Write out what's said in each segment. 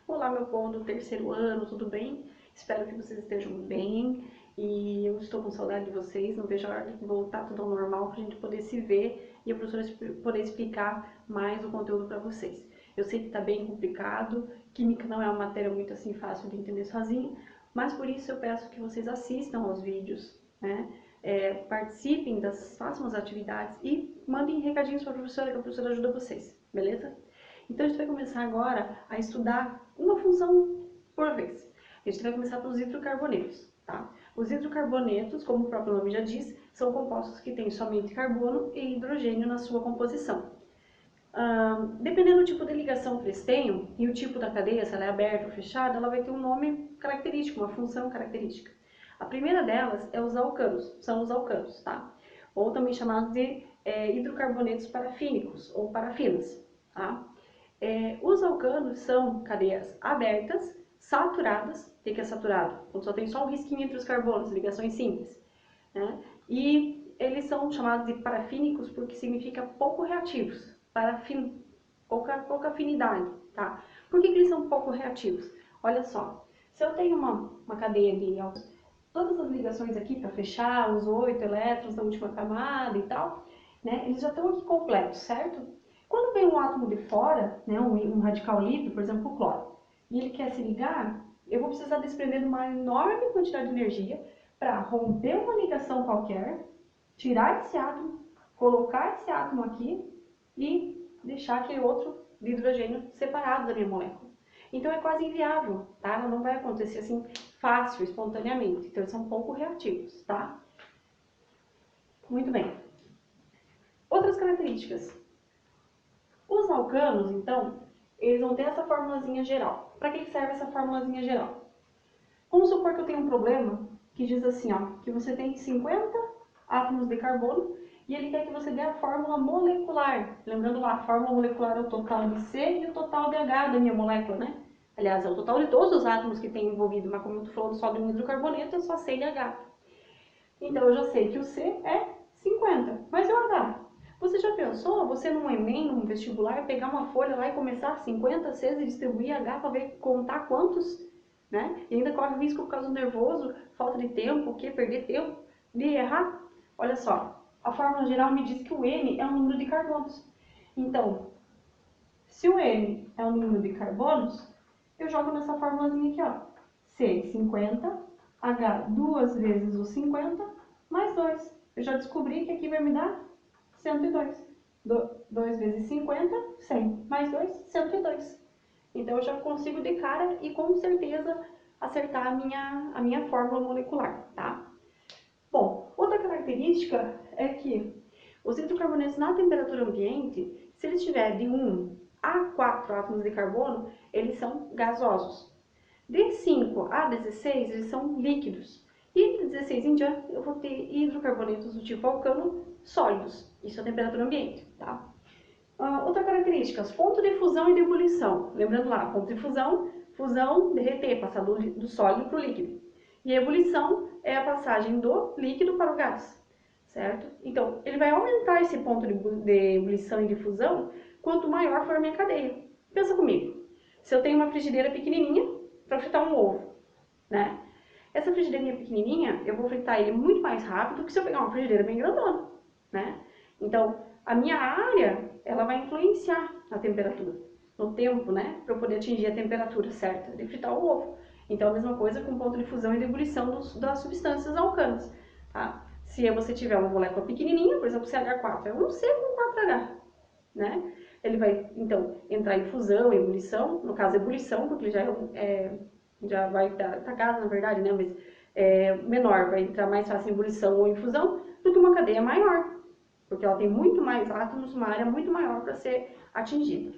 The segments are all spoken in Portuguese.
Olá, meu povo do terceiro ano, tudo bem? Espero que vocês estejam bem e eu estou com saudade de vocês. Não vejo a hora de voltar tudo ao normal para a gente poder se ver e a professora poder explicar mais o conteúdo para vocês. Eu sei que está bem complicado, química não é uma matéria muito assim fácil de entender sozinha, mas por isso eu peço que vocês assistam aos vídeos, né? Participem façam as atividades e mandem recadinhos para a professora, que a professora ajuda vocês, beleza? Então a gente vai começar agora a estudar uma função por vez. A gente vai começar pelos hidrocarbonetos, tá? Os hidrocarbonetos, como o próprio nome já diz, são compostos que têm somente carbono e hidrogênio na sua composição. Dependendo do tipo de ligação que eles tenham e o tipo da cadeia, se ela é aberta ou fechada, ela vai ter um nome característico, uma função característica. A primeira delas é os alcanos, são os alcanos, tá? Ou também chamados de hidrocarbonetos parafínicos ou parafinas, tá? Os alcanos são cadeias abertas, saturadas. O que é saturado? Quando só tem só um risquinho entre os carbonos, ligações simples, né? E eles são chamados de parafínicos porque significa pouco reativos, pouca afinidade, tá? Por que eles são pouco reativos? Olha só, se eu tenho uma cadeia de alcanos, todas as ligações aqui para fechar, os 8 elétrons da última camada e tal, né? Eles já estão aqui completos, certo? Quando vem um átomo de fora, né, um radical livre, por exemplo, o cloro, e ele quer se ligar, eu vou precisar desprender de uma enorme quantidade de energia para romper uma ligação qualquer, tirar esse átomo, colocar esse átomo aqui e deixar aquele outro de hidrogênio separado da minha molécula. Então é quase inviável, tá? Ela não vai acontecer assim fácil, espontaneamente. Então eles são pouco reativos, tá? Muito bem. Outras características. Os alcanos, então, eles vão ter essa formulazinha geral. Para que serve essa formulazinha geral? Vamos supor que eu tenho um problema que diz assim, ó, que você tem 50 átomos de carbono e ele quer que você dê a fórmula molecular. Lembrando lá, a fórmula molecular é o total de C e o total de H da minha molécula, né? Aliás, é o total de todos os átomos que tem envolvido, mas como eu estou falando só de um hidrocarboneto, é só C e H. Então eu já sei que o C é 50, mas e o H? Você já pensou, você num Enem, num vestibular, pegar uma folha lá e começar 50 Cs e distribuir H para ver, contar quantos, né? E ainda corre risco por causa do nervoso, falta de tempo, o quê? Perder tempo, de errar? Olha só, a fórmula geral me diz que o N é o número de carbonos. Então, se o N é o número de carbonos, eu jogo nessa formulazinha aqui, ó. C, 50, H, 2 vezes o 50, mais 2. Eu já descobri que aqui vai me dar 102. 2 vezes 50, 100. Mais 2, 102. Então, eu já consigo de cara e com certeza acertar a minha fórmula molecular, tá? Bom, outra característica é que os hidrocarbonetos na temperatura ambiente, se eles tiverem de 1 a 4 átomos de carbono, eles são gasosos. De 5 a 16, eles são líquidos. E de 16 em diante, eu vou ter hidrocarbonetos do tipo alcano sólidos. Isso é a temperatura ambiente, tá? Outra característica, os pontos de fusão e de ebulição. Lembrando lá, ponto de fusão, fusão, derreter, passar do sólido para o líquido. E a ebulição é a passagem do líquido para o gás, certo? Então, ele vai aumentar esse ponto de ebulição e de fusão quanto maior for a minha cadeia. Pensa comigo, se eu tenho uma frigideira pequenininha para fritar um ovo, né? Essa frigideirinha pequenininha, eu vou fritar ele muito mais rápido que se eu pegar uma frigideira bem grandona, né? Então, a minha área, ela vai influenciar na temperatura, no tempo, né? Para eu poder atingir a temperatura certa de fritar o ovo. Então, a mesma coisa com o ponto de fusão e de ebulição das substâncias alcanas, tá? Se você tiver uma molécula pequenininha, por exemplo, CH4, é um C com 4H, né? Ele vai, então, entrar em fusão, ebulição, no caso, ebulição, porque ele já vai estar gás, na verdade, né? Mas menor, vai entrar mais fácil em ebulição ou em fusão do que uma cadeia maior, porque ela tem muito mais átomos, uma área muito maior para ser atingida.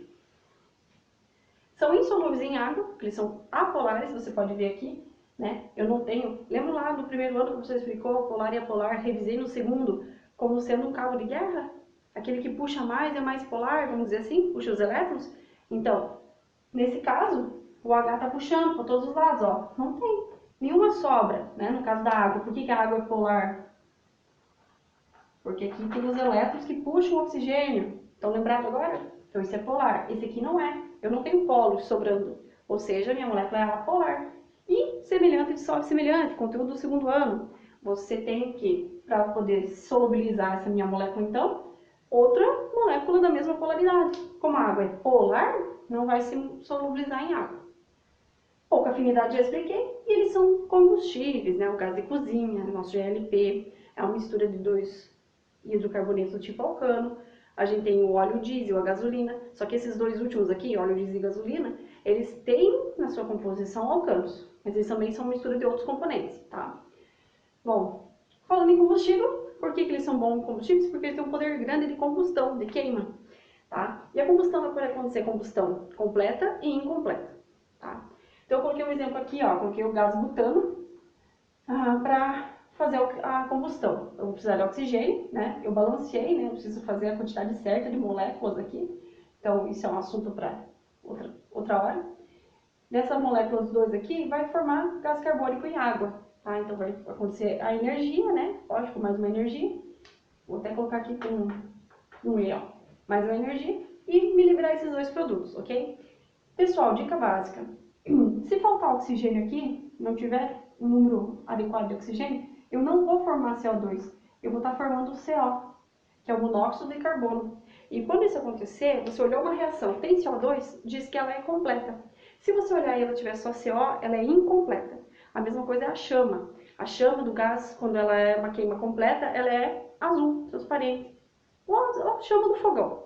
São insolúveis em água, porque eles são apolares, você pode ver aqui, né? Eu não tenho... Lembra lá do primeiro ano que você explicou polar e apolar? Revisei no segundo como sendo um cabo de guerra? Aquele que puxa mais é mais polar, vamos dizer assim, puxa os elétrons. Então, nesse caso, o H está puxando para todos os lados, ó. Não tem nenhuma sobra, né? No caso da água. Por que a água é polar? Porque aqui tem os elétrons que puxam o oxigênio. Estão lembrados agora? Então, isso é polar. Esse aqui não é. Eu não tenho polos sobrando. Ou seja, a minha molécula é apolar. E semelhante, dissolve semelhante, conteúdo do segundo ano. Você tem que, para poder solubilizar essa minha molécula, então, outra molécula da mesma polaridade. Como a água é polar, não vai se solubilizar em água. Pouca afinidade já expliquei, e eles são combustíveis, né? O gás de cozinha, nosso GLP, é uma mistura de dois hidrocarbonetos do tipo alcano. A gente tem o óleo diesel, a gasolina, só que esses dois últimos aqui, óleo diesel e gasolina, eles têm na sua composição alcanos, mas eles também são mistura de outros componentes, tá? Bom, falando em combustível, por que eles são bons combustíveis? Porque eles têm um poder grande de combustão, de queima, tá? E a combustão vai poder acontecer combustão completa e incompleta, tá? Então eu coloquei um exemplo aqui, ó, coloquei o gás butano para fazer a combustão. Eu vou precisar de oxigênio, né? Eu balanceei, né? Eu preciso fazer a quantidade certa de moléculas aqui. Então isso é um assunto para outra hora. Dessa molécula dos dois aqui vai formar gás carbônico e água, tá? Então vai acontecer a energia, né? Lógico, mais uma energia. Vou até colocar aqui com um E, ó. Mais uma energia e me liberar esses dois produtos, ok? Pessoal, dica básica. Se faltar oxigênio aqui, não tiver um número adequado de oxigênio, eu não vou formar CO2, eu vou estar formando CO, que é o monóxido de carbono. E quando isso acontecer, você olhou uma reação, tem CO2, diz que ela é completa. Se você olhar e ela tiver só CO, ela é incompleta. A mesma coisa é a chama. A chama do gás, quando ela é uma queima completa, ela é azul, transparente. Ou a chama do fogão.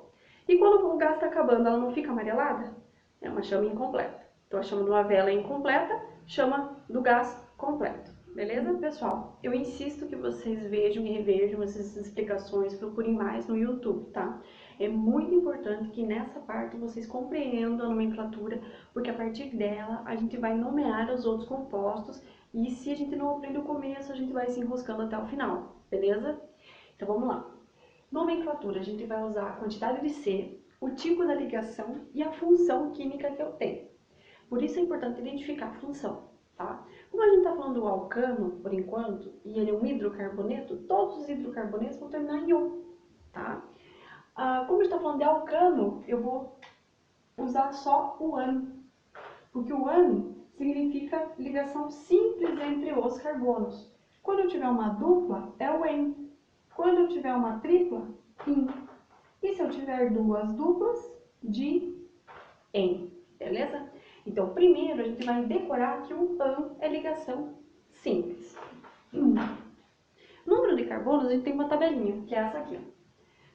E quando o gás está acabando, ela não fica amarelada? É uma chama incompleta. Então a chama de uma vela é incompleta, chama do gás completo. Beleza, pessoal? Eu insisto que vocês vejam e revejam essas explicações, procurem mais no YouTube, tá? É muito importante que nessa parte vocês compreendam a nomenclatura, porque a partir dela a gente vai nomear os outros compostos e se a gente não aprende o começo, a gente vai se enroscando até o final, beleza? Então vamos lá. Nomenclatura, a gente vai usar a quantidade de C, o tipo da ligação e a função química que eu tenho. Por isso é importante identificar a função, tá? Como a gente está falando do alcano, por enquanto, e ele é um hidrocarboneto, todos os hidrocarbonetos vão terminar em on, tá? Como a gente está falando de alcano, eu vou usar só o an, porque o an significa ligação simples entre os carbonos. Quando eu tiver uma dupla, é o en. Quando eu tiver uma tripla, in. E se eu tiver duas duplas, de en, beleza? Então, primeiro a gente vai decorar que o an é ligação simples. Número de carbonos, a gente tem uma tabelinha, que é essa aqui,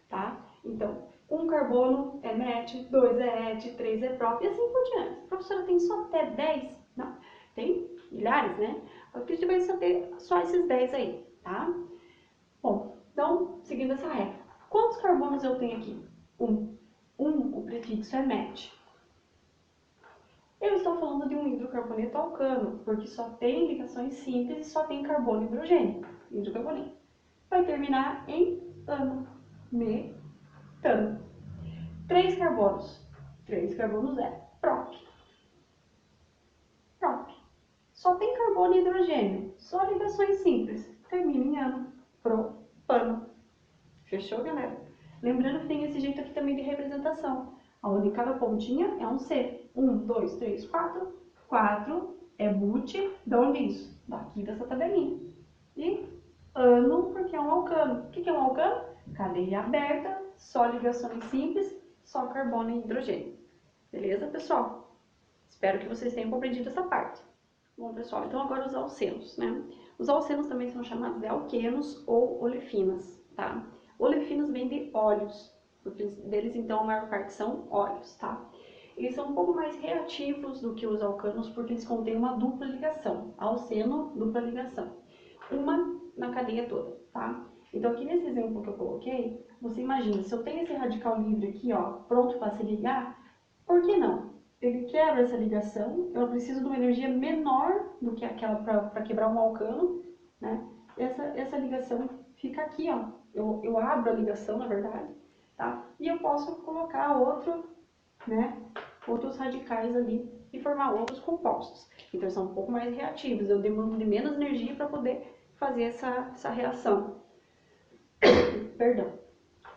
tá? Então, um carbono é met, 2 é et, 3 é prop, e assim por diante. A professora tem só até 10? Não, tem milhares, né? A gente vai só ter só esses 10 aí, tá? Bom, então, seguindo essa regra, quantos carbonos eu tenho aqui? O prefixo é met. Eu estou falando de um hidrocarboneto alcano, porque só tem ligações simples e só tem carbono e hidrogênio, hidrocarboneto. Vai terminar em ano, metano. 3 carbonos. 3 carbonos é prop. Prop. Só tem carbono e hidrogênio, só ligações simples. Termina em ano, propano. Fechou, galera? Lembrando que tem esse jeito aqui também de representação, onde cada pontinha é um C. 1, 2, 3, 4. 4 é but, de onde isso? Daqui dessa tabelinha. E ano, porque é um alcano. O que é um alcano? Cadeia aberta, só ligações simples, só carbono e hidrogênio. Beleza, pessoal? Espero que vocês tenham compreendido essa parte. Bom, pessoal, então agora os alcenos, né? Os alcenos também são chamados de alquenos ou olefinas, tá? Olefinas vêm de óleos, porque deles então a maior parte são óleos, tá? Eles são um pouco mais reativos do que os alcanos porque eles contêm uma dupla ligação, alceno, dupla ligação, uma na cadeia toda, tá? Então aqui nesse exemplo que eu coloquei, você imagina, se eu tenho esse radical livre aqui, ó, pronto para se ligar, por que não? Ele quebra essa ligação, eu preciso de uma energia menor do que aquela para quebrar um alcano, né? Essa ligação fica aqui, ó. Eu abro a ligação, na verdade, tá? E eu posso colocar outros radicais ali e formar outros compostos. Então, eles são um pouco mais reativos, eu demando de menos energia para poder fazer essa reação. Perdão.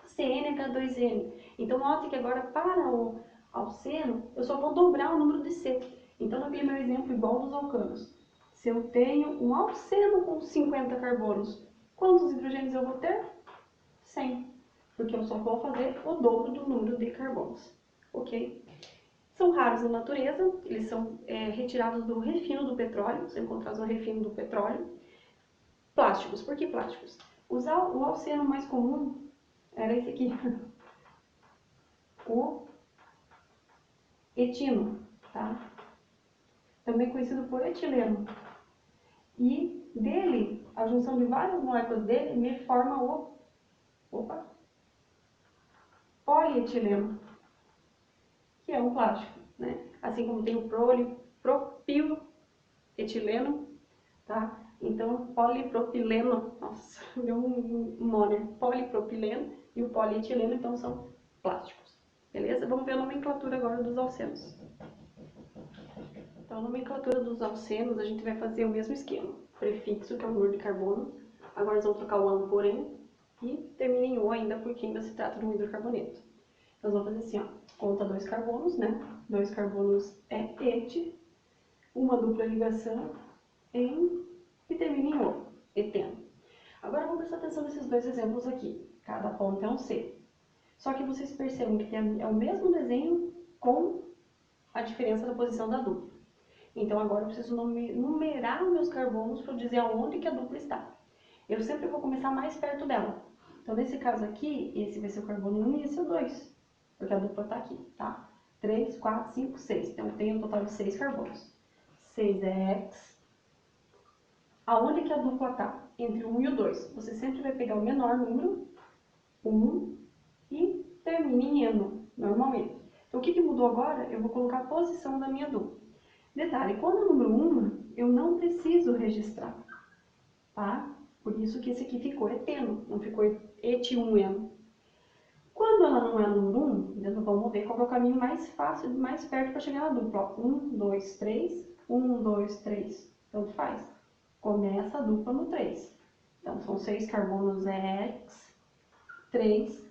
CnH2n. Então, note que agora para o alceno, eu só vou dobrar o número de C. Então, Então, naquele meu exemplo igual dos alcanos, se eu tenho um alceno com 50 carbonos, quantos hidrogênios eu vou ter? 100, porque eu só vou fazer o dobro do número de carbonos, ok? São raros na natureza, eles são retirados do refino do petróleo, são encontrados no refino do petróleo. Plásticos, por que plásticos? O alceno mais comum era esse aqui, o etino, tá? Também conhecido por etileno. E dele, a junção de várias moléculas dele me forma o polietileno, que é um plástico, né? Assim como tem o propiletileno, tá? Então, polipropileno, nossa, deu um nó, né? Polipropileno e o polietileno, então, são plásticos, beleza? Vamos ver a nomenclatura agora dos alcenos. Então, a nomenclatura dos alcenos, a gente vai fazer o mesmo esquema. Prefixo, que é o número de carbono. Agora nós vamos trocar o ão por en e termina em o ainda, porque ainda se trata de um hidrocarboneto. Nós vamos fazer assim, ó. Conta 2 carbonos, né? 2 carbonos é et, uma dupla ligação em e termina em o, eteno. Agora vamos prestar atenção nesses dois exemplos aqui. Cada ponto é um C. Só que vocês percebem que é o mesmo desenho com a diferença da posição da dupla. Então agora eu preciso numerar os meus carbonos para dizer aonde que a dupla está. Eu sempre vou começar mais perto dela. Então nesse caso aqui, esse vai ser o carbono 1 e esse é o 2. Porque a dupla está aqui, tá? 3, 4, 5, 6. Então eu tenho um total de 6 carbonos. 6 é X. Aonde que a dupla está? Entre o 1 e o 2. Você sempre vai pegar o menor número, 1, e termina em eno, normalmente. Então o que mudou agora? Eu vou colocar a posição da minha dupla. Detalhe, quando é o número 1, eu não preciso registrar, tá? Por isso que esse aqui ficou eteno, não ficou eti1eno. Quando ela não é número 1, então vamos ver qual é o caminho mais fácil, mais perto para chegar na dupla. 1, 2, 3, 1, 2, 3, tanto faz. Começa a dupla no 3. Então são 6 carbonos X, 3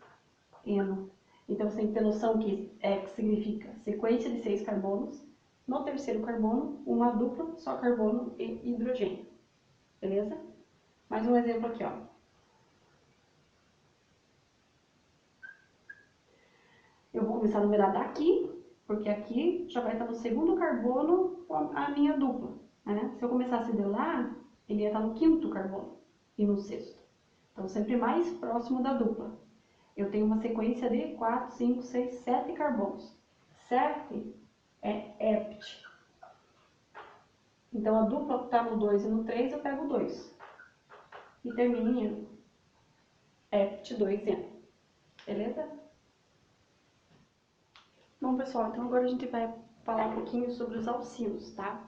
eno. Então você tem que ter noção que X significa sequência de 6 carbonos. No terceiro carbono, uma dupla, só carbono e hidrogênio. Beleza? Mais um exemplo aqui, ó. Eu vou começar a numerar daqui, porque aqui já vai estar no segundo carbono a minha dupla, né? Se eu começasse de lá, ele ia estar no quinto carbono e no sexto. Então, sempre mais próximo da dupla. Eu tenho uma sequência de 4, 5, 6, 7 carbonos. 7 é hept. Então, a dupla está no 2 e no 3, eu pego o 2. E termina em eno. Hept2eno. Beleza? Bom, pessoal, então agora a gente vai falar um pouquinho sobre os alcinos, tá?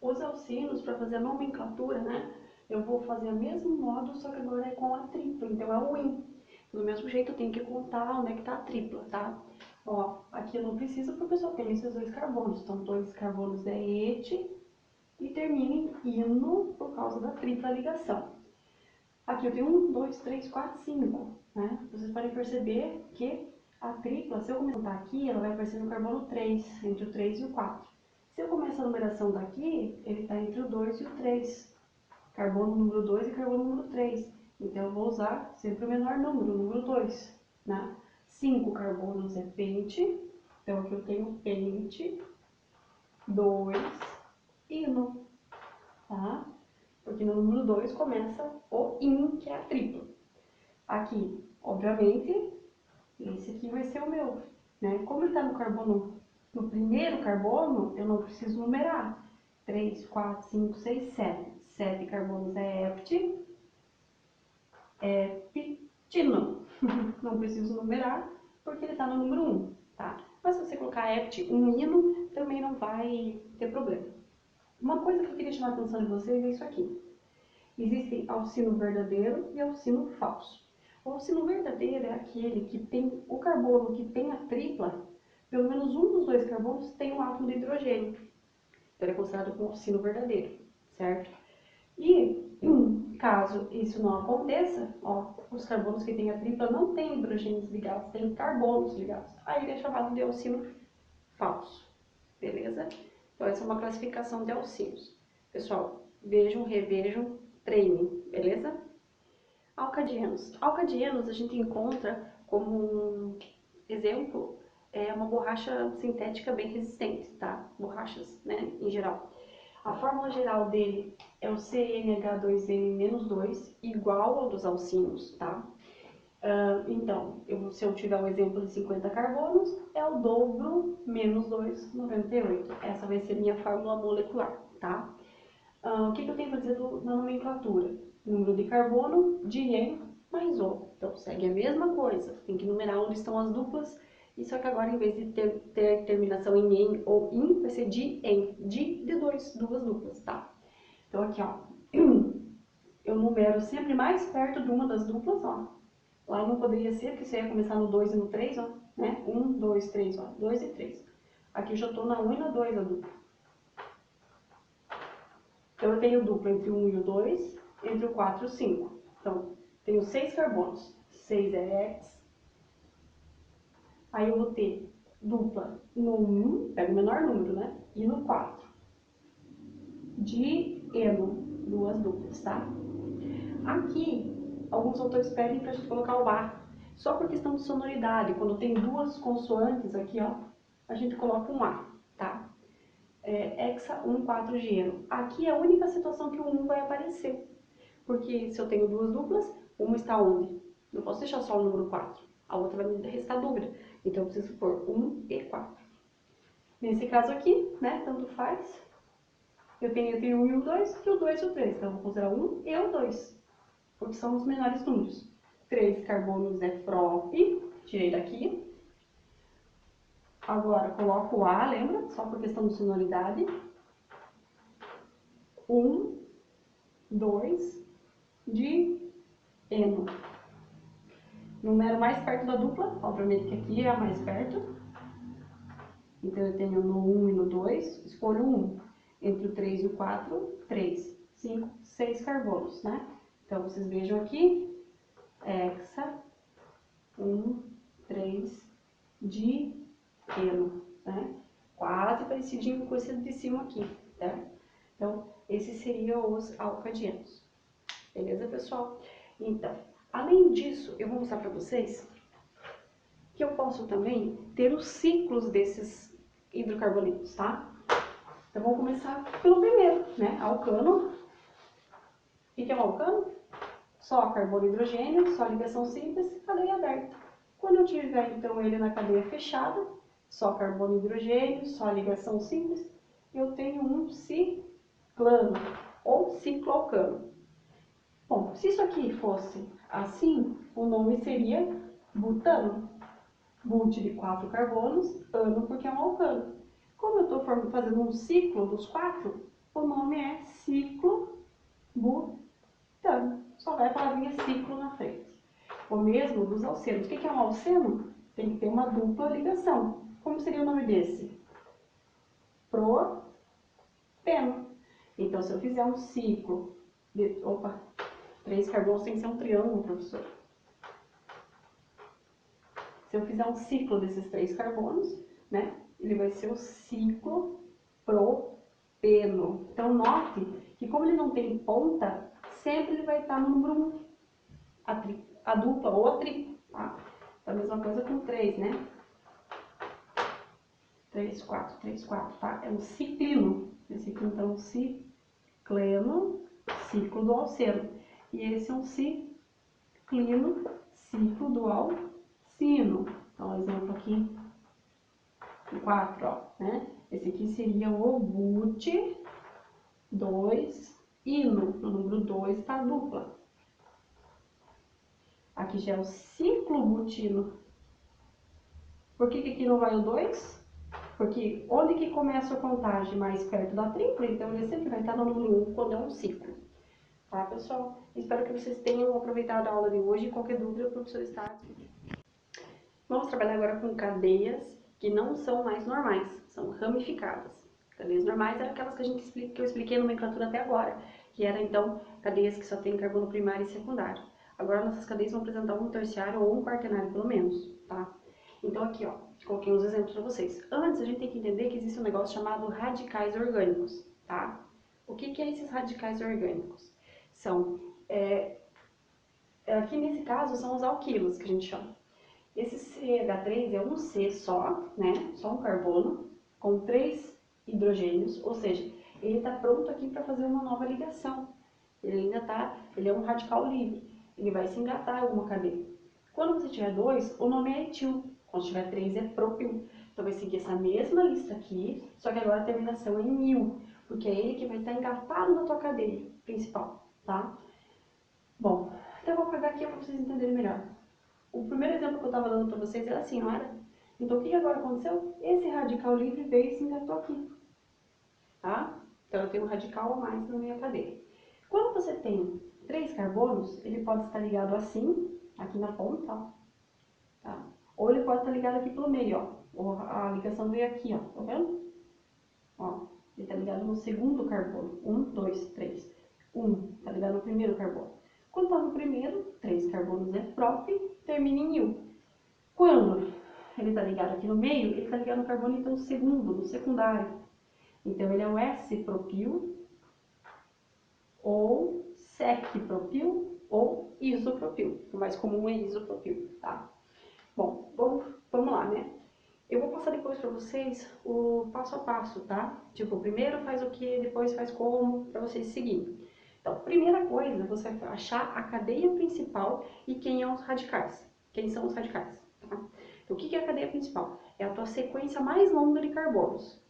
Os alcinos, para fazer a nomenclatura, né? Eu vou fazer o mesmo modo, só que agora é com a tripla, então é o in. Do mesmo jeito, eu tenho que contar onde é que tá a tripla, tá? Ó, aqui eu não preciso porque eu só tenho esses 2 carbonos. Então, 2 carbonos é et e termina em ino por causa da tripla ligação. Aqui eu tenho 1, 2, 3, 4, 5, né? Vocês podem perceber que a tripla, se eu começar aqui, ela vai aparecer no carbono 3, entre o 3 e o 4. Se eu começar a numeração daqui, ele está entre o 2 e o 3. Carbono número 2 e carbono número 3. Então, eu vou usar sempre o menor número, o número 2. Né? 5 carbonos é pente. Então, aqui eu tenho pente, 2, ino. Tá? Porque no número 2 começa o in, que é a tripla. Aqui, obviamente, esse aqui vai ser o meu. Né? Como ele está no carbono, no primeiro carbono, eu não preciso numerar. 3, 4, 5, 6, 7. 7 carbonos é hept, heptino. Não preciso numerar, porque ele está no número 1, tá? Mas se você colocar hept, ino, também não vai ter problema. Uma coisa que eu queria chamar a atenção de vocês é isso aqui. Existe alcino verdadeiro e alcino falso. O alcino verdadeiro é aquele que tem o carbono que tem a tripla, pelo menos um dos 2 carbonos tem um átomo de hidrogênio. Então, ele é considerado como alcino verdadeiro, certo? E, caso isso não aconteça, ó, os carbonos que têm a tripla não têm hidrogênios ligados, têm carbonos ligados. Aí ele é chamado de alcino falso, beleza? beleza? Então, essa é uma classificação de alcínios. Pessoal, vejam, revejam, treinem, beleza? Alcadienos. Alcadienos a gente encontra como um exemplo, uma borracha sintética bem resistente, tá? Borrachas, né, em geral. A fórmula geral dele é o CnH2n-2, igual ao dos alcínios, tá? Então, se eu tiver um exemplo de 50 carbonos, é o dobro menos 2, 98. Essa vai ser minha fórmula molecular, tá? O que eu tenho para dizer na nomenclatura? Número de carbono, de mais O. Então, segue a mesma coisa. Tem que numerar onde estão as duplas. E só que agora, em vez de ter terminação em "en" ou "in", vai ser de de duas duplas, tá? Então, aqui, ó. Eu numero sempre mais perto de uma das duplas, ó. Lá não poderia ser, porque você ia começar no 2 e no 3, ó. Né? 1, 2, 3, ó. 2 e 3. Aqui eu já estou na 1 e na 2 a dupla. Então, eu tenho dupla entre o 1 e o 2, entre o 4 e o 5. Então, tenho 6 carbonos. 6 é X. Aí eu vou ter dupla no 1, pega o menor número, né? E no 4. De eno, duas duplas, tá? Aqui, alguns autores pedem pra gente colocar o A. Só por questão de sonoridade. Quando tem duas consoantes aqui, ó, a gente coloca um A, tá? Hexa 1, 4 de eno. Aqui é a única situação que o 1 vai aparecer. Porque se eu tenho duas duplas, uma está onde? Não posso deixar só o número 4. A outra vai me restar dúvida. Então, eu preciso pôr 1 e 4. Nesse caso aqui, né, tanto faz. Eu tenho entre o 1 e o 2, e o 2 e o 3. Então, eu vou considerar o 1 e o 2. Porque são os menores números. 3 carbonos é prop. Tirei daqui. Agora, coloco o A, lembra? Só por questão de sonoridade. 1, 2, de eno. Número mais perto da dupla, obviamente que aqui é a mais perto. Então, eu tenho no 1 e no 2, escolho 1. Entre o 3 e o 4, 3, 5, 6 carbonos, né? Então, vocês vejam aqui, hexa, 1, 3, de eno, né? Quase parecidinho com esse de cima aqui, tá? Então, esses seriam os alcadienos. Beleza, pessoal? Então, além disso, eu vou mostrar para vocês que eu posso também ter os ciclos desses hidrocarbonetos, tá? Então, vamos começar pelo primeiro, né? Alcano. O que é um alcano? Só carbono e hidrogênio, só ligação simples, cadeia aberta. Quando eu tiver, então, ele na cadeia fechada, só carbono e hidrogênio, só ligação simples, eu tenho um ciclano ou cicloalcano. Bom, se isso aqui fosse assim, o nome seria butano. But de 4 carbonos, ano porque é um alcano. Como eu estou fazendo um ciclo dos 4, o nome é ciclobutano. Só vai a palavrinha ciclo na frente. O mesmo dos alcenos. O que é um alceno? Tem que ter uma dupla ligação. Como seria o nome desse? Propeno. Então, se eu fizer um ciclo de... Opa! 3 carbonos tem que ser um triângulo, professor. Se eu fizer um ciclo desses 3 carbonos, né, ele vai ser o ciclo propeno. Então, note que como ele não tem ponta, sempre ele vai estar no número 1. A dupla ou a tripla, tá? Então, a mesma coisa com 3, né? 3, 4, 3, 4, tá? É um ciclino. Esse aqui, então, cicleno, ciclo do alceno. E esse é um ciclino, ciclo do alcino. Então, exemplo aqui, 4, ó, né? Esse aqui seria o but 2 ino. No número 2 está a dupla. Aqui já é o ciclobutino. Por que aqui não vai o 2? Porque onde que começa a contagem? Mais perto da tripla, então ele sempre vai estar no número 1 quando é um ciclo. Tá, pessoal? Espero que vocês tenham aproveitado a aula de hoje. Qualquer dúvida, o professor está disponível. Vamos trabalhar agora com cadeias que não são mais normais, são ramificadas. Cadeias normais eram aquelas que eu expliquei na nomenclatura até agora, que eram então cadeias que só tem carbono primário e secundário. Agora nossas cadeias vão apresentar um terciário ou um quaternário pelo menos, tá? Então aqui, ó, coloquei uns exemplos para vocês. Antes, a gente tem que entender que existe um negócio chamado radicais orgânicos, tá? O que é esses radicais orgânicos? São, aqui nesse caso, são os alquilos que a gente chama. Esse CH3 é um C só, né? Só um carbono, com 3 hidrogênios, ou seja, ele está pronto aqui para fazer uma nova ligação. Ele é um radical livre, ele vai se engatar em alguma cadeia. Quando você tiver 2, o nome é etil. Quando tiver 3 é propil. Então vai seguir essa mesma lista aqui, só que agora a terminação é em il, porque é ele que vai estar engatado na tua cadeia principal, tá? Bom, então eu vou apagar aqui para vocês entenderem melhor. O primeiro exemplo que eu estava dando para vocês era assim, não era? Então o que agora aconteceu? Esse radical livre veio e se engatou aqui, tá? Então eu tenho um radical a mais na minha cadeia. Quando você tem 3 carbonos, ele pode estar ligado assim, aqui na ponta, ó, tá? Ou ele pode estar ligado aqui pelo meio, ó. Ou a ligação veio aqui, ó, tá vendo? Ó, ele está ligado no segundo carbono. 1, 2, 3. 1, está ligado no primeiro carbono. Quando está no primeiro, 3 carbonos é próprio, termina em il. Quando ele está ligado aqui no meio, ele está ligado no carbono, então, segundo, no secundário. Então, ele é o S-propil, ou sec-propil, ou isopropil. O mais comum é isopropil, tá? Bom, vamos lá, né? Eu vou passar depois para vocês o passo a passo, tá? Tipo, primeiro faz o que, depois faz como, para vocês seguirem. Então, primeira coisa, você vai achar a cadeia principal e quem são os radicais. Tá? Então, o que é a cadeia principal? É a tua sequência mais longa de carbonos.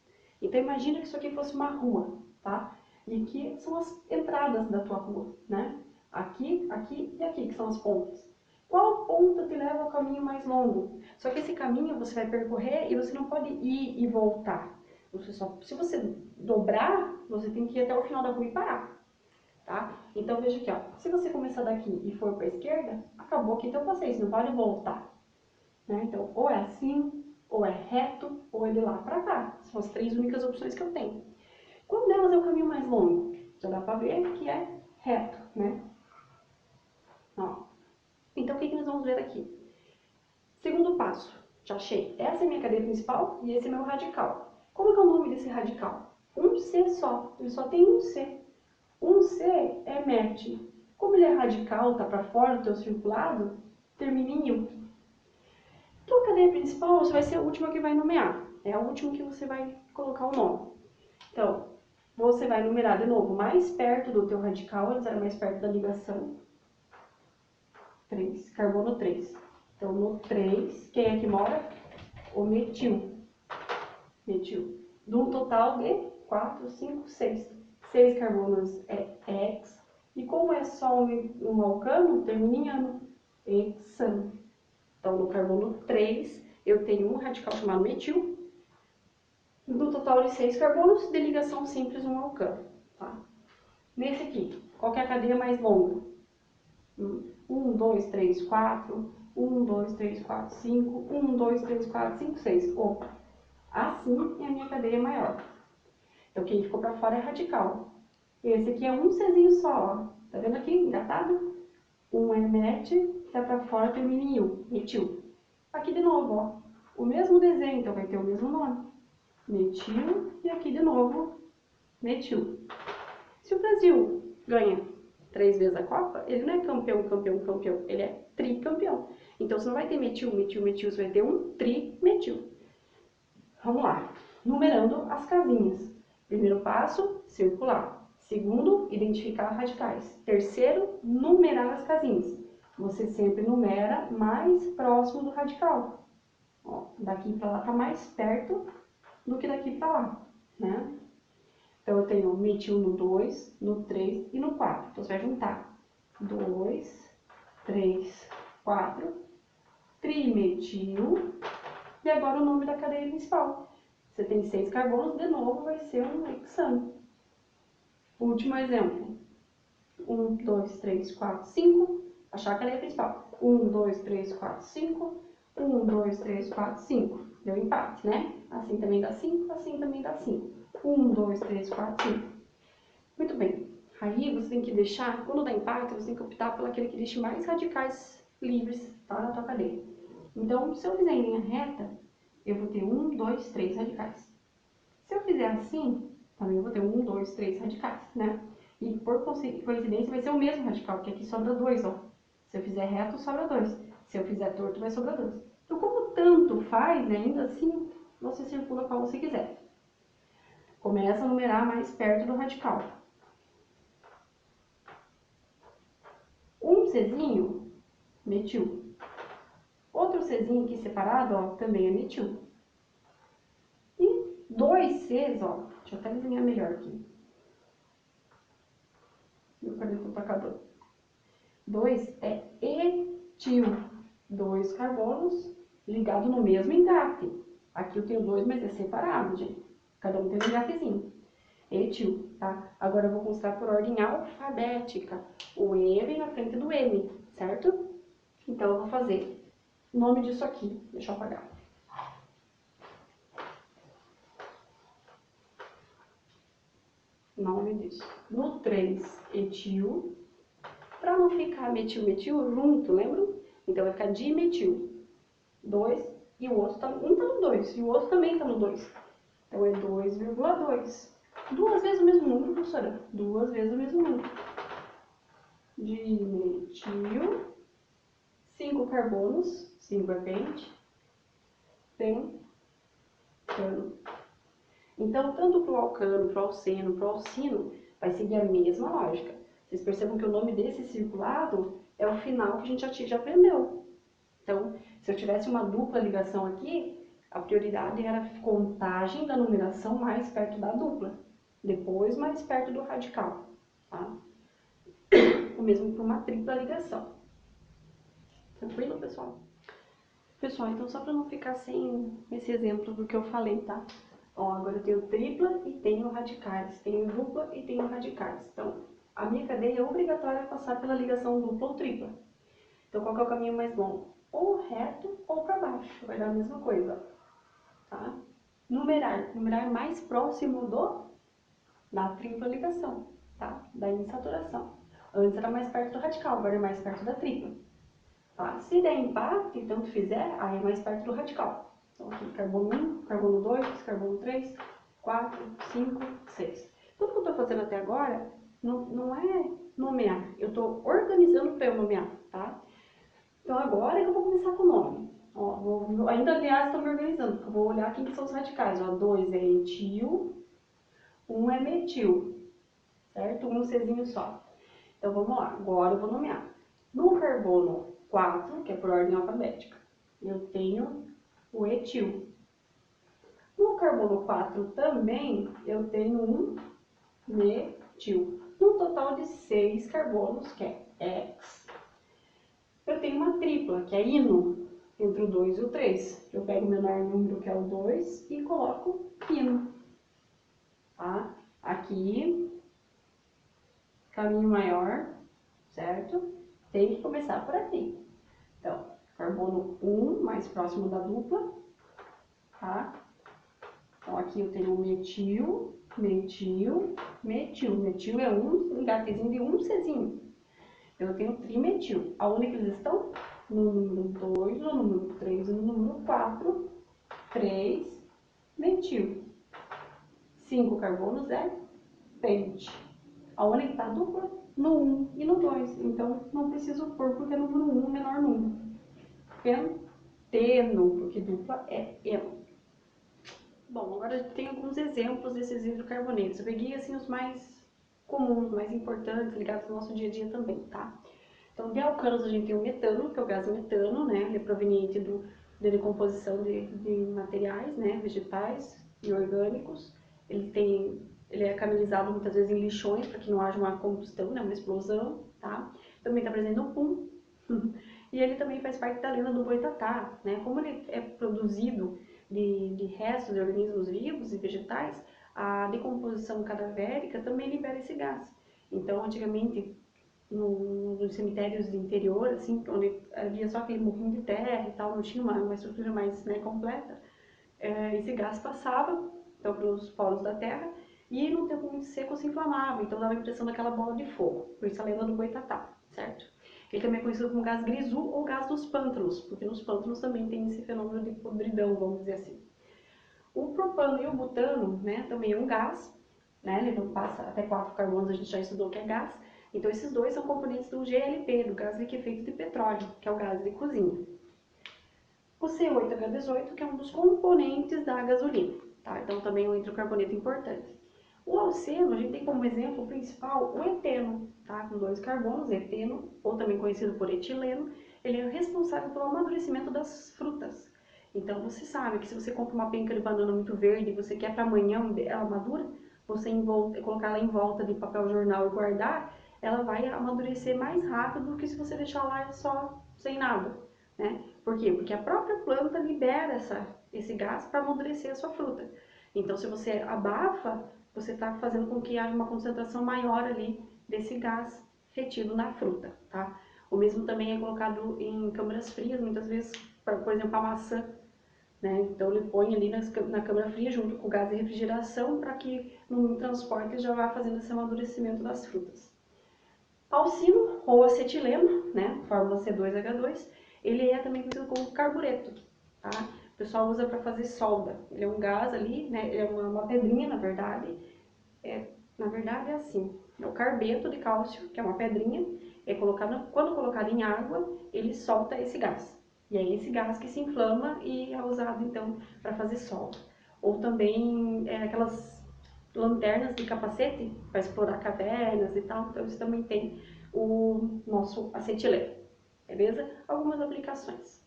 Então, imagina que isso aqui fosse uma rua, tá? E aqui são as entradas da tua rua, né? Aqui, aqui e aqui, que são as pontas. Qual ponta te leva ao caminho mais longo? Só que esse caminho você vai percorrer e você não pode ir e voltar. Se você dobrar, você tem que ir até o final da rua e parar. Tá? Então veja aqui, ó. Se você começar daqui e for para a esquerda, acabou aqui teu passeio, você não pode voltar. Né? Então, ou é assim, ou é reto, ou é de lá para cá. São as 3 únicas opções que eu tenho. Qual delas é o caminho mais longo? Já dá para ver que é reto, né? Ó. Então, o que nós vamos ver aqui? Segundo passo, já achei. Essa é a minha cadeia principal e esse é meu radical. Como é o nome desse radical? Um C só, ele só tem um C. Um C é MET. Como ele é radical, está para fora do teu circulado, termina em il. Tua cadeia principal, você vai ser a última que vai nomear. É a última que você vai colocar o nome. Então, você vai numerar de novo mais perto do teu radical, antes era mais perto da ligação. 3, carbono 3. Então, no 3, quem é que mora? O metil. Metil. De um total de 4, 5, 6. 6 carbonos é hex. E como é só um alcano, termina em ano. Hexano. Então, no carbono 3, eu tenho um radical chamado metil. No total de 6 carbonos, de ligação simples, um alcano. Tá? Nesse aqui, qual que é a cadeia mais longa? 1, 2, 3, 4. 1, 2, 3, 4, 5. 1, 2, 3, 4, 5, 6. Opa! Assim é a minha cadeia maior. Então, quem ficou para fora é radical. Esse aqui é um Czinho só, ó. Tá vendo aqui, engatado? Um é MET, tá para fora, termina em il, metil. Aqui de novo, ó. O mesmo desenho, então vai ter o mesmo nome. Metil, e aqui de novo, metil. Se o Brasil ganha 3 vezes a Copa, ele não é campeão, campeão, campeão. Ele é tricampeão. Então, você não vai ter metil, metil, metil, você vai ter um trimetil. Vamos lá. Numerando as casinhas. Primeiro passo, circular. Segundo, identificar radicais. Terceiro, numerar as casinhas. Você sempre numera mais próximo do radical. Ó, daqui para lá está mais perto do que daqui para lá, né? Então, eu tenho metil no 2, no 3 e no 4. Então, você vai juntar 2, 3, 4, trimetil, e agora o nome da cadeia principal. Você tem 6 carbonos, de novo vai ser um hexano. Último exemplo. 1, 2, 3, 4, 5. Achar a cadeia principal. 1, 2, 3, 4, 5. 1, 2, 3, 4, 5. Deu empate, né? Assim também dá 5, assim também dá 5. 1, 2, 3, 4, 5. Muito bem. Aí você tem que deixar, quando dá empate, você tem que optar por aquele que deixe mais radicais livres, tá, na tua cadeia. Então, se eu fizer em linha reta, eu vou ter 1, 2, 3 radicais. Se eu fizer assim, também eu vou ter 1, 2, 3 radicais, né? E por coincidência vai ser o mesmo radical, porque aqui sobra 2, ó. Se eu fizer reto, sobra 2. Se eu fizer torto, vai sobrar 2. Então, como tanto faz, ainda assim, você circula qual você quiser. Começa a numerar mais perto do radical. Um Czinho, metil. Outro Czinho aqui separado, ó, também é metil. E 2 Cs, ó, deixa eu até desenhar melhor aqui. Meu caneta tá acabando. 2 é etil. 2 carbonos ligados no mesmo engafe. Aqui eu tenho 2, mas é separado, gente. Cada um tem um engafezinho. Etil, tá? Agora eu vou mostrar por ordem alfabética. O E vem na frente do M, certo? Então eu vou fazer o nome disso aqui. Deixa eu apagar. Nome disso. No 3, etil. Para não ficar metil, metil junto, lembra? Então vai ficar dimetil. 2 e o outro tá, um tá no 2 e o outro também tá no 2. Então é 2,2. 2 vezes o mesmo número, professora. 2 vezes o mesmo número. Dimetil. 5 carbonos. 5 é pentano. Então, tanto para o alcano, para o alceno, para o alcino, vai seguir a mesma lógica. Vocês percebam que o nome desse circulado é o final que a gente já aprendeu. Então, se eu tivesse uma dupla ligação aqui, a prioridade era a contagem da numeração mais perto da dupla, depois mais perto do radical, tá? O mesmo para uma tripla ligação. Tranquilo, pessoal? Pessoal, então só para não ficar sem esse exemplo do que eu falei, tá? Ó, agora eu tenho tripla e tenho radicais, tenho dupla e tenho radicais. Então, a minha cadeia é obrigatória passar pela ligação dupla ou tripla. Então, qual que é o caminho mais longo? Ou reto ou para baixo, vai dar a mesma coisa, tá? Numerar mais próximo da tripla ligação, tá? Da insaturação. Antes era mais perto do radical, agora é mais perto da tripla. Tá? Se der empate, tanto fizer, aí é mais perto do radical. Então, aqui, carbono 1, carbono 2, carbono 3, 4, 5, 6. Tudo que eu estou fazendo até agora não é nomear, eu estou organizando para eu nomear, tá? Então, agora é que eu vou começar com o nome. Ó, ainda, aliás, estou me organizando, porque eu vou olhar quem que são os radicais. Ó, 2 é etil, 1 é metil, certo? Um Czinho só. Então, vamos lá. Agora eu vou nomear. No carbono 4, que é por ordem alfabética, eu tenho o etil. No carbono 4 também eu tenho um metil. No total de 6 carbonos, que é X. Eu tenho uma tripla, que é ino, entre o 2 e o 3. Eu pego o menor número, que é o 2, e coloco ino. Tá? Aqui, caminho maior, certo? Tem que começar por aqui. Então, carbono 1, mais próximo da dupla, tá? Então, aqui eu tenho metil, metil, metil. Metil é um engafezinho de um Czinho. Eu tenho trimetil. Aonde que eles estão? No número 2, no número 3 e no número 4. 3 metil. 5 carbonos é pente. Aonde que está a dupla? No 1 e no 2. Então, não preciso pôr porque é número 1 o menor número. Penteno, porque dupla é eno. Bom, agora eu tenho alguns exemplos desses hidrocarbonetos. Eu peguei assim os mais comuns, mais importantes, ligados ao nosso dia a dia também, tá? Então, de alcanos a gente tem o metano, que é o gás metano, né? Ele é proveniente da decomposição de materiais, né? Vegetais e orgânicos. Ele é canalizado muitas vezes em lixões para que não haja uma combustão, né? Uma explosão, tá? Também está presente no pum. E ele também faz parte da lenda do boitatá, né? Como ele é produzido de restos de organismos vivos e vegetais, a decomposição cadavérica também libera esse gás. Então, antigamente, nos cemitérios de interior, assim, onde havia só aquele morrinho de terra e tal, não tinha uma estrutura mais, né, completa, esse gás passava então, pelos poros da terra e no tempo muito seco se inflamava, então dava a impressão daquela bola de fogo. Por isso a lenda do boitatá, certo? Ele também é conhecido como gás grisu ou gás dos pântanos, porque nos pântanos também tem esse fenômeno de podridão, vamos dizer assim. O propano e o butano, né, também é um gás, né, ele não passa até 4 carbonos, a gente já estudou que é gás. Então esses dois são componentes do GLP, do gás liquefeito de petróleo, que é o gás de cozinha. O C8H18, que é um dos componentes da gasolina, tá? Então também é um hidrocarboneto importante. O alceno, a gente tem como exemplo principal o eteno, tá? Com 2 carbonos, eteno, ou também conhecido por etileno, ele é responsável pelo amadurecimento das frutas. Então você sabe que se você compra uma penca de banana muito verde e você quer para amanhã ela madura, você colocar ela em volta de papel jornal e guardar, ela vai amadurecer mais rápido do que se você deixar lá só sem nada, né? Por quê? Porque a própria planta libera esse gás para amadurecer a sua fruta. Então se você abafa, você está fazendo com que haja uma concentração maior ali desse gás retido na fruta, tá? O mesmo também é colocado em câmaras frias, muitas vezes, por exemplo, a maçã, né? Então ele põe ali na câmara fria junto com o gás de refrigeração para que no transporte já vá fazendo esse amadurecimento das frutas. Alcino ou acetileno, né? Fórmula C2H2, ele é também conhecido como carbureto, tá? O pessoal usa para fazer solda. Ele é um gás ali, né? Ele é uma pedrinha, na verdade, na verdade é assim, é o carbeto de cálcio, que é uma pedrinha, é colocado, quando colocado em água, ele solta esse gás. E é esse gás que se inflama e é usado então para fazer solda. Ou também aquelas lanternas de capacete para explorar cavernas e tal, então isso também tem o nosso acetileno, beleza? Algumas aplicações.